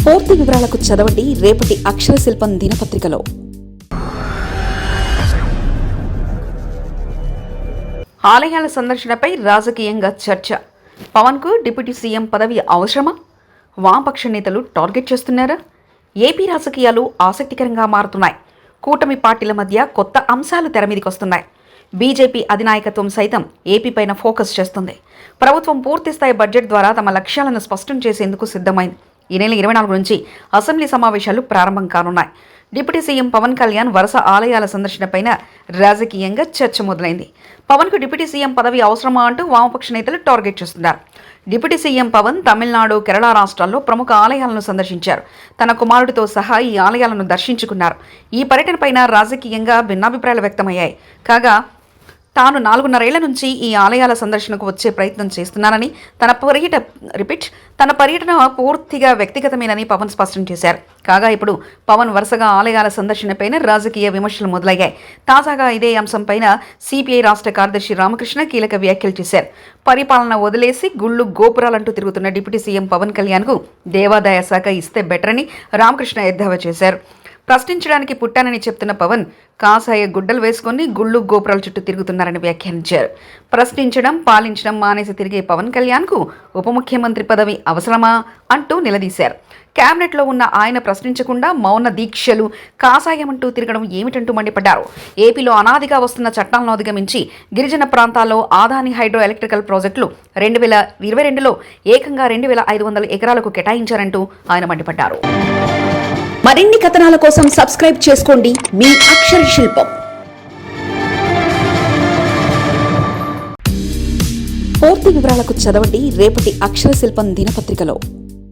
పూర్తి వివరాలకు చదవండి రేపటి అక్షర శిల్పం దినపత్రికలో. ఆలయాల సందర్శనపై రాజకీయంగా చర్చ. పవన్కు డిప్యూటీ సీఎం పదవి అవసరమా? వామపక్ష నేతలు టార్గెట్ చేస్తున్నారా? ఏపీ రాజకీయాలు ఆసక్తికరంగా మారుతున్నాయి. కూటమి పార్టీల మధ్య కొత్త అంశాలు తెరమీదికొస్తున్నాయి. బీజేపీ అధినాయకత్వం సైతం ఏపీపైన ఫోకస్ చేస్తుంది. ప్రభుత్వం పూర్తిస్థాయి బడ్జెట్ ద్వారా తమ లక్ష్యాలను స్పష్టం చేసేందుకు సిద్ధమైంది. ఈ నెల 24 నుంచి అసెంబ్లీ సమావేశాలు ప్రారంభం కానున్నాయి. డిప్యూటీ సీఎం పవన్ కళ్యాణ్ వరుస ఆలయాల సందర్శనపైన రాజకీయంగా చర్చ మొదలైంది. పవన్కు డిప్యూటీ సీఎం పదవి అవసరమా అంటూ వామపక్ష నేతలు టార్గెట్ చేస్తున్నారు. డిప్యూటీ సీఎం పవన్ తమిళనాడు, కేరళ రాష్ట్రాల్లో ప్రముఖ ఆలయాలను సందర్శించారు. తన కుమారుడితో సహా ఈ ఆలయాలను దర్శించుకున్నారు. ఈ పర్యటనపైన రాజకీయంగా భిన్నాభిప్రాయాలు వ్యక్తమయ్యాయి. కాగా తాను 4.5 ఏళ్ల నుంచి ఈ ఆలయాల సందర్శనకు వచ్చే ప్రయత్నం చేస్తున్నానని, తన పర్యటన పూర్తిగా వ్యక్తిగతమేనని పవన్ స్పష్టం చేశారు. కాగా ఇప్పుడు పవన్ వరుసగా ఆలయాల సందర్శనపైన రాజకీయ విమర్శలు మొదలయ్యాయి. తాజాగా ఇదే అంశంపైన సిపిఐ రాష్ట్ర కార్యదర్శి రామకృష్ణ కీలక వ్యాఖ్యలు చేశారు. పరిపాలన వదిలేసి గుళ్ళు గోపురాలంటూ తిరుగుతున్న డిప్యూటీ సీఎం పవన్ కళ్యాణ్కు దేవాదాయ శాఖ ఇస్తే బెటర్ అని రామకృష్ణ ఎద్దేవా చేశారు. ప్రశ్నించడానికి పుట్టానని చెప్తున్న పవన్ కాసాయ గుడ్డలు వేసుకొని గుళ్ళు గోపురాల చుట్టూ తిరుగుతున్నారని వ్యాఖ్యానించారు. ప్రశ్నించడం, పాలించడం మానేసి తిరిగే పవన్ కళ్యాణ్కు ఉప ముఖ్యమంత్రి పదవి అవసరమా అంటూ నిలదీశారు. క్యాబినెట్లో ఉన్న ఆయన ప్రశ్నించకుండా మౌన దీక్షలు, కాసాయమంటూ తిరగడం ఏమిటంటూ మండిపడ్డారు. ఏపీలో అనాదిగా వస్తున్న చట్టాలను అధిగమించి గిరిజన ప్రాంతాల్లో ఆదాని హైడ్రో ఎలక్ట్రికల్ ప్రాజెక్టులు 2022లో ఏకంగా 2500 ఎకరాలకు కేటాయించారంటూ ఆయన మండిపడ్డారు. మరిన్ని కథనాల కోసం సబ్స్క్రైబ్ చేసుకోండి మీ అక్షర శిల్పం. పూర్తి వివరాలకు చదవండి రేపటి అక్షర శిల్పం దినపత్రికలో.